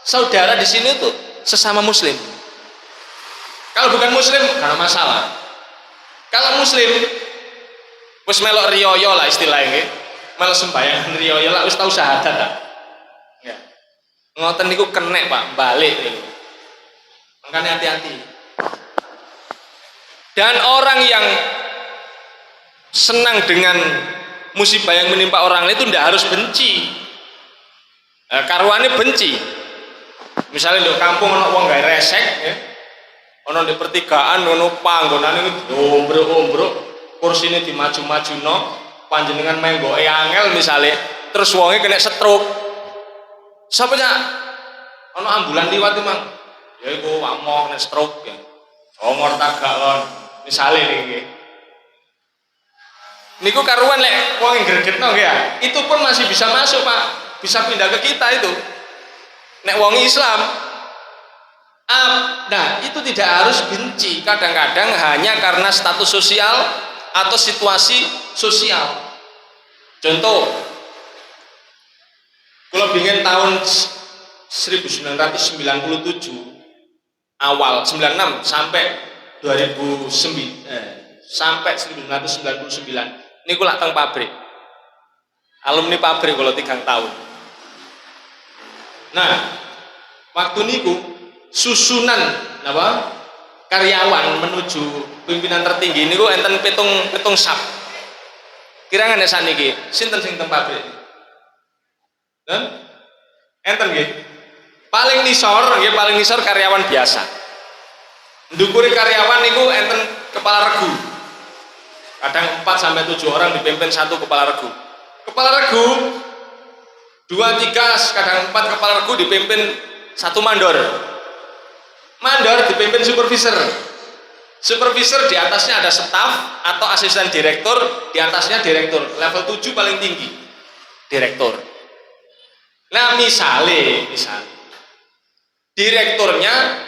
S1: saudara di sini tuh sesama muslim. Kalau bukan muslim karena masalah. Kalau muslim wis melok riyoyo lah istilahnya, melok sembahyang riyoyo lah wis tau syahadat lah. Ya. Ngoten niku kena Pak, balik niku. Makanya hati-hati. Dan orang yang senang dengan musibah yang menimpa orang lain itu tidak harus benci. Karuannya benci. Misalnya di kampung ono wong gawe resek, ya. Ono di pertigaan, ono panggonan ini ombrok-ombrok, kursine dimaju-majuno, panjenengan menggoke angel misalnya, terus wonge kena stroke. Sapanya ono ambulan liwat mang. Ya iku wamok kena stroke ya. Ongor tagak kon. Misale niki. Niku karuan lek wong gregetno ya. Itu pun masih bisa masuk, Pak. Bisa pindah ke kita itu. Nek wong Islam. Nah, itu tidak harus benci. Kadang-kadang hanya karena status sosial atau situasi sosial. Contoh, kalau bikin tahun 1997 awal 96 sampai 2009 sampai 1999 ini kulak teng pabrik alumni pabrik kalau 3 tahun. Nah waktu niku susunan apa karyawan menuju pimpinan tertinggi niku enten pitung sap kira-kira nek saniki sinten sing teng pabrik dan enten nggih paling nisor karyawan biasa. Ndukuri karyawan niku enten kepala regu. Kadang 4 sampai 7 orang dipimpin satu kepala regu. Kepala regu 2, 3, kadang 4 kepala regu dipimpin satu mandor. Mandor dipimpin supervisor. Supervisor di atasnya ada staf atau asisten direktur, di atasnya direktur. Level 7 paling tinggi. Direktur. Nah, misal direkturnya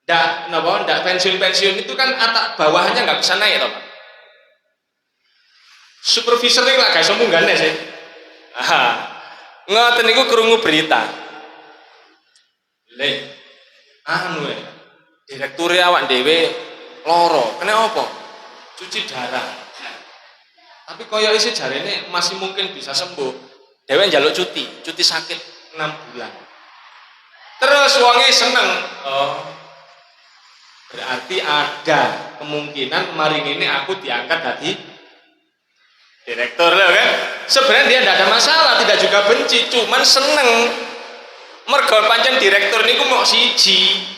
S1: ndak pensiun itu kan atas bawahannya nggak bisa naik toh, Pak. Supervisor ini lah guys sombongannya sih. Ngoten niku krungu berita. Le, direktur awak dhewe loro, kena apa? Cuci darah. Tapi koyo isi jarene masih mungkin bisa sembuh. Dhewe njaluk cuti sakit 6 bulan. Terus wonge seneng. Oh, berarti ada kemungkinan maring ini aku diangkat jadi direktur loh kan. Sebenarnya dia tidak ada masalah, tidak juga benci, cuman seneng. Mergo pancen direktur niku mau siji.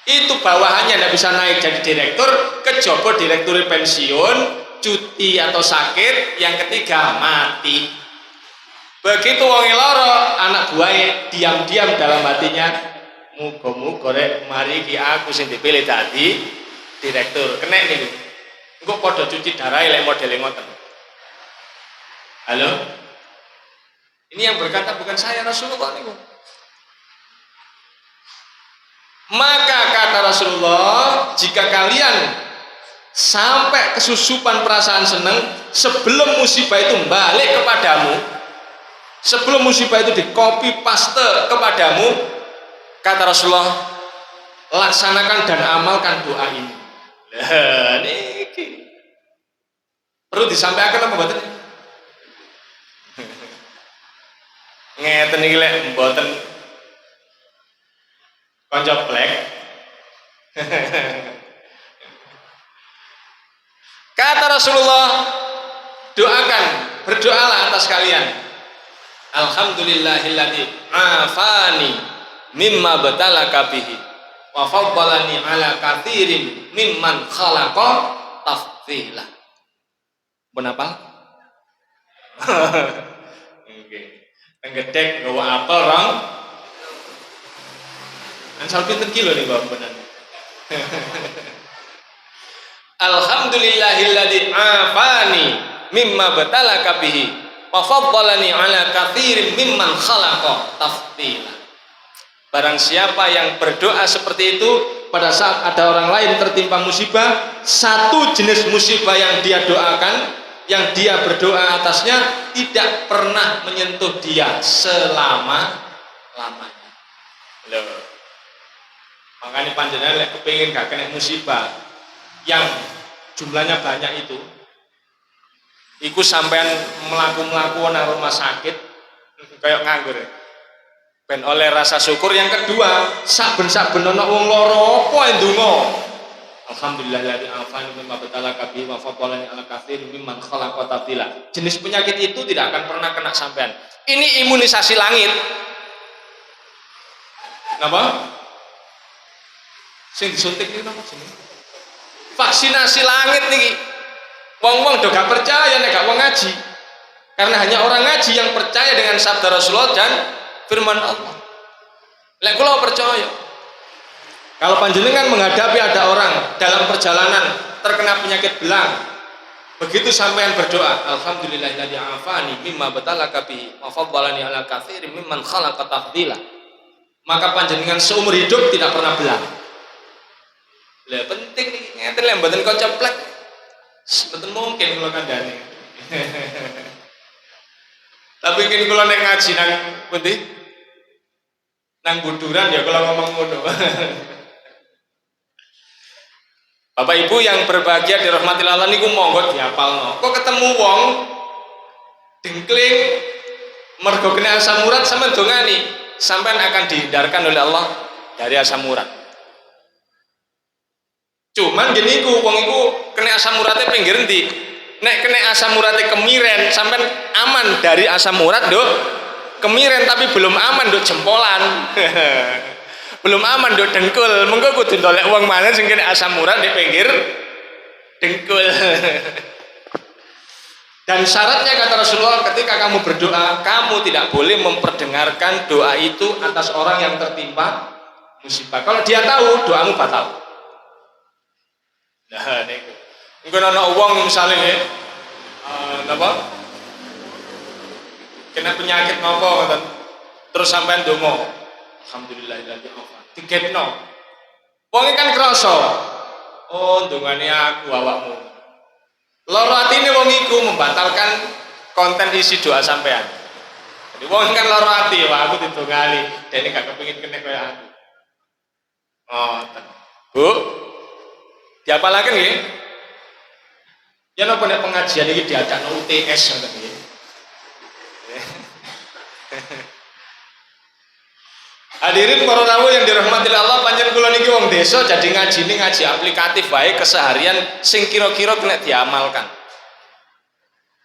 S1: Itu bawahannya tidak bisa naik jadi direktur, kejaba direktur pensiun, cuti atau sakit, yang ketiga mati. Begitu wong loro, anak buahnya diam-diam dalam hatinya, muga-muga rek mari ki aku sing dipilih dadi direktur. Kena niku. Engko padha cuci darah lek modele ngoten. Halo? Ini yang berkata bukan saya, Rasulullah niku. Maka kata Rasulullah, jika kalian sampai kesusupan perasaan senang sebelum musibah itu balik kepadamu, sebelum musibah itu di copy paste kepadamu, kata Rasulullah, laksanakan dan amalkan doa ini. Lah niki perlu disampaikan apa mboten? Ngeten iki lek mboten kanca blek. Kata Rasulullah, berdoalah atas kalian. Alhamdulillahilladzi afani mimma batalaka bihi wa faddalani ala katsirin mimman khalaqa tafdila. Menapa? Nggih. Tenggedek gawa apel rong. Ansal pinten kilo nih Bapak benar. Alhamdulillahilladzi afani mimma batalaka bihi wa faddalani ala katsirin mimman khalaqa tafdila. Barang siapa yang berdoa seperti itu pada saat ada orang lain tertimpa musibah, satu jenis musibah yang dia doakan, yang dia berdoa atasnya tidak pernah menyentuh dia selama-lamanya. Loh. Makanya panjenengan lek kepengin gak kena musibah yang jumlahnya banyak itu, iku sampean melaku-melaku nang rumah sakit kayak nganggur. Ben oleh rasa syukur. Yang kedua, saben-saben ana wong lara apa ndonga. Alhamdulillahilladzi afani mimma batalaka bihi wa faddalani ala katsirin mimman khalaqa tafdila. Jenis penyakit itu tidak akan pernah kena sampean. Ini imunisasi langit. Napa? Sing disuntik iki napa jenenge? Vaksinasi langit niki. Wong-wong do gak percaya nek gak wong ngaji. Karena hanya orang ngaji yang percaya dengan sabda Rasulullah dan firman Allah. Lek kula percaya. Kalau panjenengan menghadapi ada orang dalam perjalanan terkena penyakit belang, begitu sampean berdoa, alhamdulillahilladzi afani mimma batalaka bihi wa faddalani ala katsirin mimman khalaqa tafdila, maka panjenengan seumur hidup tidak pernah belang. Lah penting iki ngeten lek mboten koncoplek. Mboten mungkin kula kandhane. Tapi kene kula nek ngaji nang pundi? Nang buduran ya kula ngomong ngono. Bapak Ibu yang berbahagia dirahmati Allah niku monggo dihafalno. Kok ketemu wong dengkling mergo kena asam urat sampean dongani, sampean akan dihindarkan oleh Allah dari asam urat. Cuman gini ku wong iku kena asam uratnya pinggir ndi? Nek kena asam uratnya kemiren, sampean aman dari asam urat, Nduk. Kemiren tapi belum aman, Nduk, jempolan. Belum aman, Nduk, dengkul. Mengko kudu ndolek wong maneh sing kena asam urat di pinggir dengkul. Dan syaratnya kata Rasulullah, ketika kamu berdoa, kamu tidak boleh memperdengarkan doa itu atas orang yang tertimpa musibah. Kalau dia tahu, doamu batal. Nah niku. Engko ana wong misale nggih napa? Kena penyakit napa ngoten. Terus sampean ndonga. Alhamdulillahilladzi afa. Digetno. Wong kan krasa. Oh, ndongane aku awakmu. Loro atine wong iku membatalkan konten isi doa sampean. Jadi wong kan loro ati, wah aku ditunggali, dene gak kepengin kena kaya aku. Oh, Bu. Diapalaken nggih? Ya napa nek pengajian iki diacakno UTS ngoten nggih. Hadirin para tamu yang dirahmati Allah, panjenengan kula niki wong desa jadi ngaji aplikatif baik keseharian sing kira-kira kena diamalkan.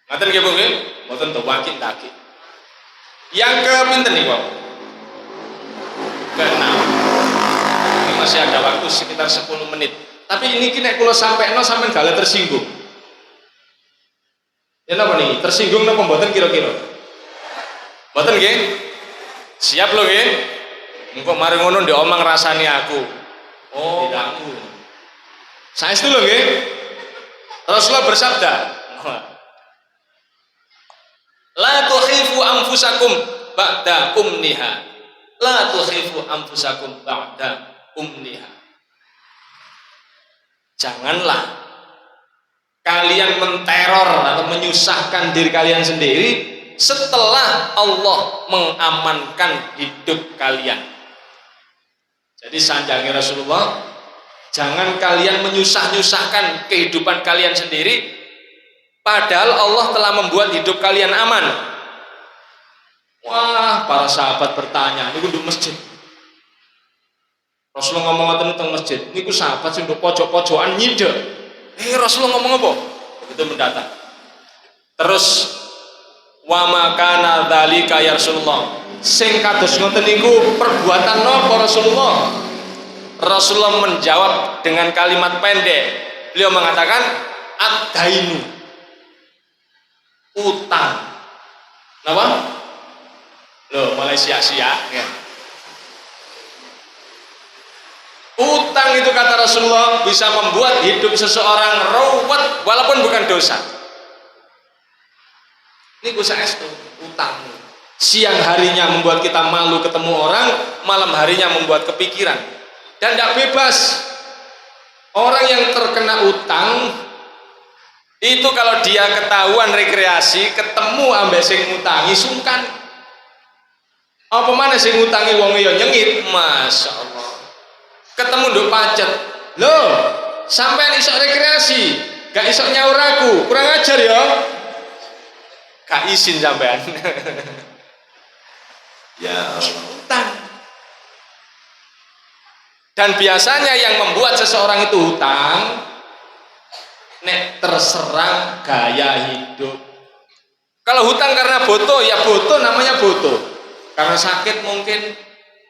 S1: Ngaten nggih Bu nggih? Mboten dawaki ndaki. Yang ke pinten niku? Ke-6. Ini masih ada waktu sekitar 10 menit. Tapi ini nek kula sampekno sampean gale tersinggung. Ya napa nih? Tersinggung napa mboten kira-kira? Mboten nggih? Siap lho nggih? Engko mari ngono ndek omong rasane aku. Oh, tidak aku. Saestu lho nggih. Rasulullah bersabda, la tukhifu anfusakum ba'da umniha. La tukhifu anfusakum ba'da umniha. Janganlah kalian menteror atau menyusahkan diri kalian sendiri setelah Allah mengamankan hidup kalian. Jadi sanjangi Rasulullah, jangan kalian menyusah-nyusahkan kehidupan kalian sendiri padahal Allah telah membuat hidup kalian aman. Wah, para sahabat bertanya, niku nduk masjid. Rasulullah ngomong ngoten teng masjid. Niku sahabat sing nduk pojok-pojokan nyidek. Rasulullah ngomong apa? Begitu mendatang. Terus wa makana dzalika ya Rasulullah. Sing kados ngoten niku perbuatan napa Rasulullah? Rasulullah menjawab dengan kalimat pendek. Beliau mengatakan ad-dainu. Utang. Napa? Loh, mulai sia-sia ya. Utang itu kata Rasulullah bisa membuat hidup seseorang ruwet walaupun bukan dosa. Ini bisa estu utang. Siang harinya membuat kita malu ketemu orang, malam harinya membuat kepikiran. Dan tidak bebas. Orang yang terkena utang itu kalau dia ketahuan rekreasi, ketemu ambek sing ngutangi sungkan. Apa mana sing ngutangi wong ya nyengit, Masya Allah. Ketemu nduk pacet. Loh, sampean iso rekreasi, gak iso nyaur aku, kurang ajar ya. Gak izin sampean. Ya Allah, utang. Dan biasanya yang membuat seseorang itu hutang, nek terserang gaya hidup. Kalau hutang karena boto, ya boto namanya boto. Karena sakit mungkin,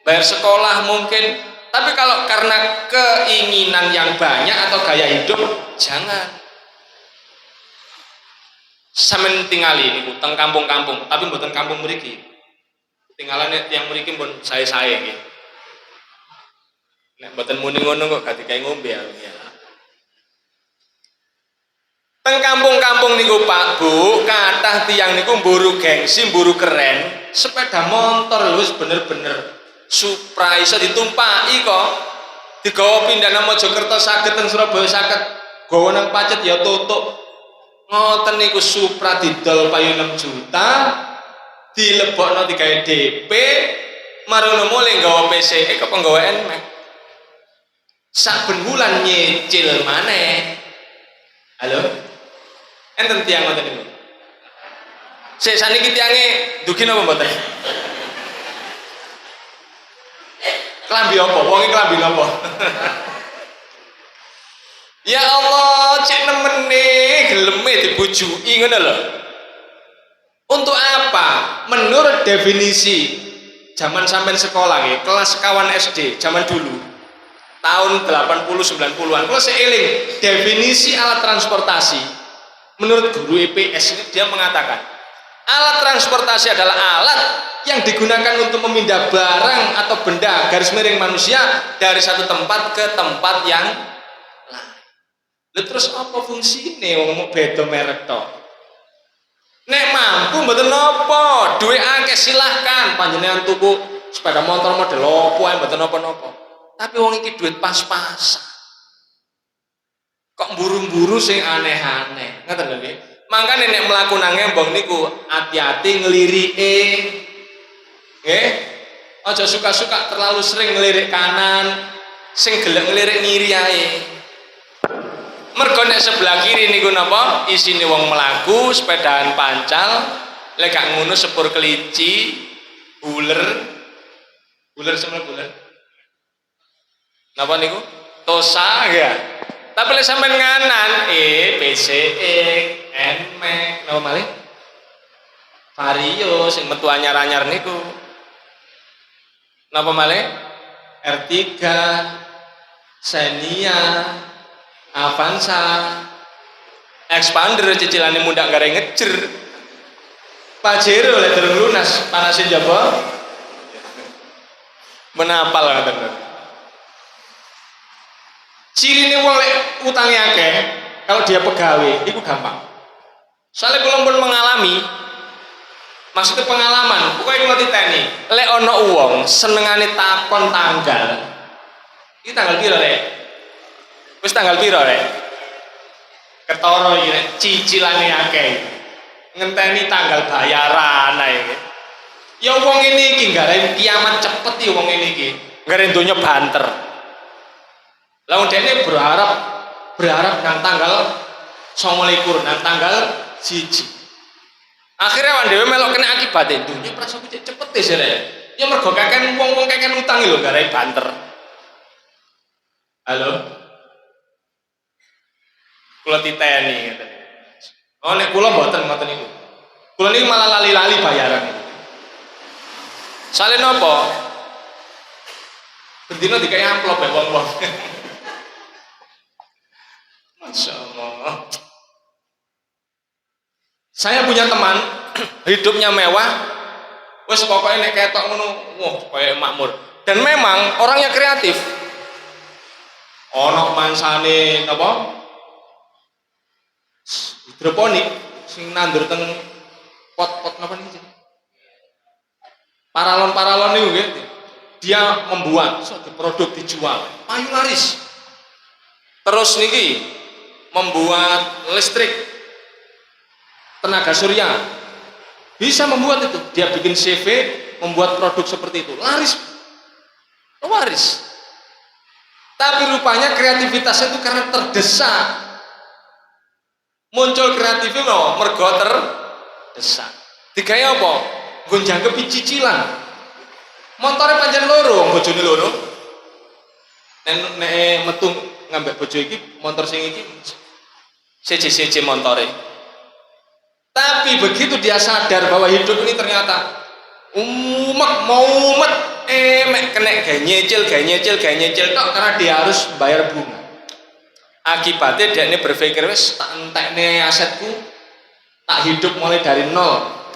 S1: bayar sekolah mungkin. Tapi kalau karena keinginan yang banyak atau gaya hidup, jangan. Sampeyan tingali niku teng kampung-kampung, tapi mboten kampung mriki. Tinggalane tiyang mriki pun sae-sae nggih. Nek mboten muni ngono kok gak dikai ngombe ya. Teng kampung-kampung niku Pak Bu, kathah tiyang niku mburu gengsi, mburu keren, sepeda motor wis bener-bener Supra iso ditumpaki kok. Digawa pindah nang Mojokerto saged teng Surabaya saged. Gawa nang Pacet ya tutuk. Ngoten niku Supra didol payu 6 juta. Dilebokno digawe DP, marono mulai nggawa PCE kok nggawa NMAX. Saben bulan nyicil maneh. Halo? Enten tiyang ngoten niku. Sik saniki tiyange dugi napa mboten? Klambi apa? Wonge klambi napa? Ya Allah, cek nemene geleme dibujuki ngono lho. Untuk apa? Menurut definisi zaman sampean sekolah nggih, kelas kawan SD zaman dulu. Tahun 80 90-an. Kalau seiling definisi alat transportasi menurut guru IPS ini dia mengatakan alat transportasi adalah alat yang digunakan untuk memindah barang atau benda garis miring manusia dari satu tempat ke tempat yang lain. Lha terus apa fungsine wong mau beda merek tok? Nek mampu mboten napa, duwe akeh silahkan panjenengan tuku sepeda motor model opo ae mboten napa-napa. Tapi wong iki duit pas-pasan. Kok buru-buru sing aneh-aneh. Ngoten lho nggih. Mangkane nek mlaku nang embong niku hati-hati nglirike. Nggih. Aja suka-suka terlalu sering ngelirik kanan, sing gelek ngelirik ngiri ae. Mergo nek sebelah kiri niku napa? Isine wong mlaku, sepedaan pancal, lek gak ngono sepur kelinci, buler. Buler sama buler. Napa niku? Tosa ya. Tapi lek sampean nganan, BCE, NMAX, napa malih? Vario sing metu anyar-anyar niku. Napa malih? R3, Xenia, Avanza, Expander cicilane mundak gareng ngejer. Pajero lek durung lunas, panasin jaba. Menapal ngoten. Cirine wong lek utange akeh, kalau dia pegawai, itu gampang. Soalnya kula pun mengalami, maksudnya pengalaman, pokoknya kula titeni, lek ana wong senengane takon tanggal. Iki tanggal piro, Rek? Wis tanggal piro, Rek? Ketara iki Rek, cicilane akeh. Ngenteni tanggal bayaran ae. Ya wong ngene iki garen kiamat cepet ya wong ngene iki. Garen donya banter. Lah wong dene berharap nang tanggal 29 nang tanggal 1. Akhirnya wan dhewe melok kena akibate dunya praso cepet sih Rek. Ya mergo kakek wong-wong kakek utang lho gare banter. Halo. Kula titeni ngeten. Oh nek kula mboten ngoten niku. Kula niku malah lali-lali bayaran. Sale napa? Bendina dikai amplop ya wong-wong. Masyaallah. Saya punya teman hidupnya mewah, wes pokoknya nek ketok ngono, wah kayak makmur. Dan memang orangnya kreatif. Ono mansane napa? Hidroponik sing nandur teng pot-pot napa niki? Paralon-paralon niku nggih. Dia membuat suatu produk dijual, payu laris. Terus niki membuat listrik tenaga surya. Bisa membuat itu. Dia bikin CV, membuat produk seperti itu. Laris. Laris. Tapi rupanya kreativitasnya itu karena terdesak. Muncul kreatifnya loh, mergo terdesak. Digaya apa? Gonjang kepi cicilan. Motornya panjang loro, bojone loro. Nek metu ngambek bojo iki, motor sing iki CC motore. Tapi begitu dia sadar bahwa hidup ini ternyata umet mek kena gaya nyicil tok karena dia harus bayar bunga. Akibatnya dia ini berpikir wes tak entekne asetku, tak hidup mulai dari nol.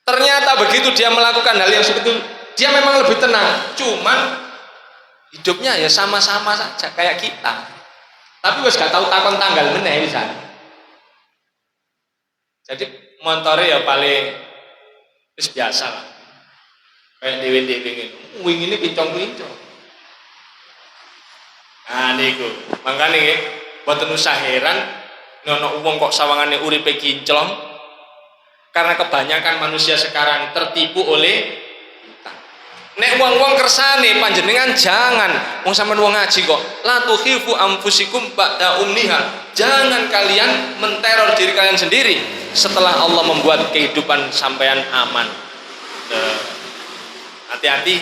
S1: Ternyata begitu dia melakukan hal yang seperti itu, dia memang lebih tenang. Cuman hidupnya ya sama-sama saja kayak kita. Tapi wes gak tahu takon tanggal meneh bisa. Jadi montore ya paling wis biasa lah. Kayak dewe-dewe ngene. Wing ini kincong-kincong. Nah niku. Makane nggih mboten usah heran ono wong kok sawangane uripe kinclong. Karena kebanyakan manusia sekarang tertipu oleh utang. Nek wong-wong kersane panjenengan jangan wong sampean wong ngaji kok la tukhifu anfusikum ba'da umniha. Jangan kalian menteror diri kalian sendiri setelah Allah membuat kehidupan sampean aman. Hati-hati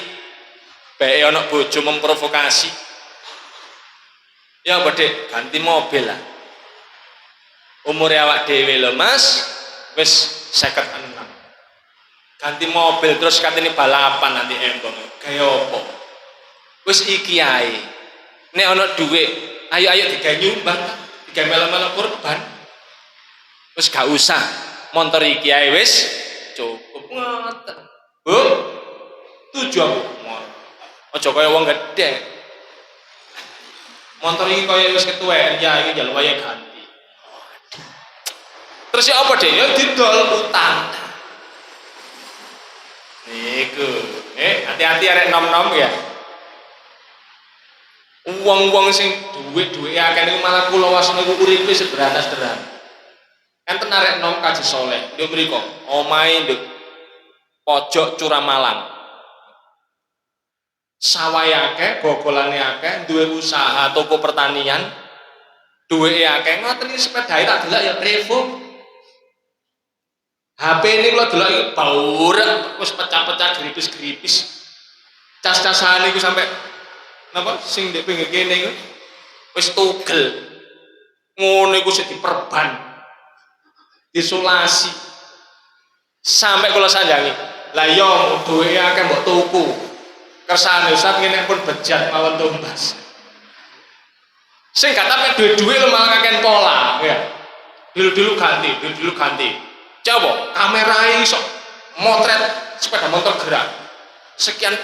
S1: bae ana bojo memprovokasi. Ya Dek, ganti mobil lah. Umur awak dhewe lho Mas, wis 56. Ganti mobil terus katene balapan nanti embong. Gaya apa? Wis iki ae. Nek ana dhuwit, ayo digawe nyumbang, digawe melo-melo kurban. Wis gak usah. Montor iki ae wis cukup ngoten. Bu, tujuh aku. Aja kaya wong gedhe. Motor iki kaya wis ketuweken ya iki njaluk wayahe ganti. Terus ya apa deh? Ya didol utang. Niku, hati-hati arek nom-nom ya. Wong-wong sing duwe-duwe akeh niku malah kulawasana niku uripe sederhana-sederhana. Enten arek nom kaji soleh, nduk mriko, omahe nduk pojok Curamalang. Sawah akeh, bogolane akeh, duwe usaha toko pertanian, duweke akeh. Ngoten iki sepedahe tak delok ya Revo. HP ini kalau delok iki baurek, wis pecah-pecah gripis-gripis. Cas-casane iku sampai napa sing ndek pinggir kene iku wis tugel. Ngono iku sing diperban. Isolasi. Sampai kula sanjangi. Lah yo duweke akeh mbok tuku. Kersane Ustaz ngene pun bejat mawon tumbas. Sing gak tapi duwe-duwe lho malah kakek pola ya. Dulu ganti. Coba kamera iso motret sepeda motor gerak. Sekian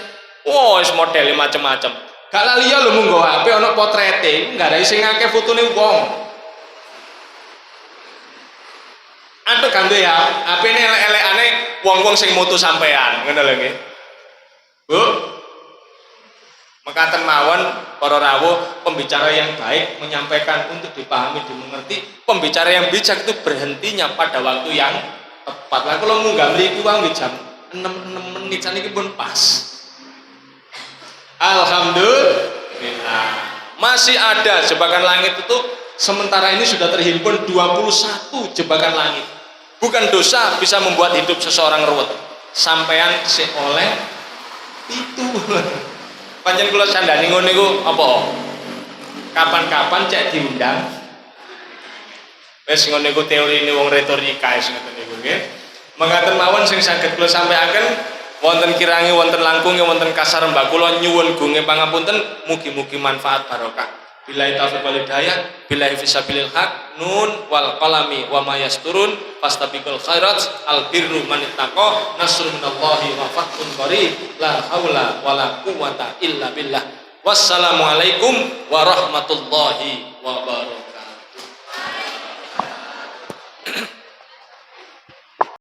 S1: wis modele macam-macam. Gak lali ya lho munggo HP ana potrete, enggak ada sing akeh fotone wong. Antuk ganti ya, HP ini elek-elekane wong-wong sing mutu sampean, ngono lho nggih. Bu. Mekaten mawon para rawuh, pembicara yang baik menyampaikan untuk dipahami, dimengerti. Pembicara yang bijak itu berhentinya pada waktu yang tepat. Lah kalau munggah mriki wae jam 6 menit saniki pun pas. Alhamdulillah. Masih ada jebakan langit itu, sementara ini sudah terhimpun 21 jebakan langit. Bukan dosa bisa membuat hidup seseorang ruwet. Sampean sik oleh itu. Pancen kula sandani ngono niku apa? Kapan-kapan cek diundang. Wis ngono niku teorine wong retorika wis ngoten niku nggih. Mengaten mawon sing saged kula sampaikan wonten kirangi wonten langkunge wonten kasar mbak kula nyuwun gunge pangapunten mugi-mugi manfaat barokah. Billahi taufiq wal hidayah, billahi fisabilil haq, nun wal qalami wa ma yasturun, fastabiqul khairat, al birru man ittaqa, nasrun minallahi wa fathun qarib, la haula wala quwwata illa billah. Wassalamualaikum warahmatullahi wabarakatuh.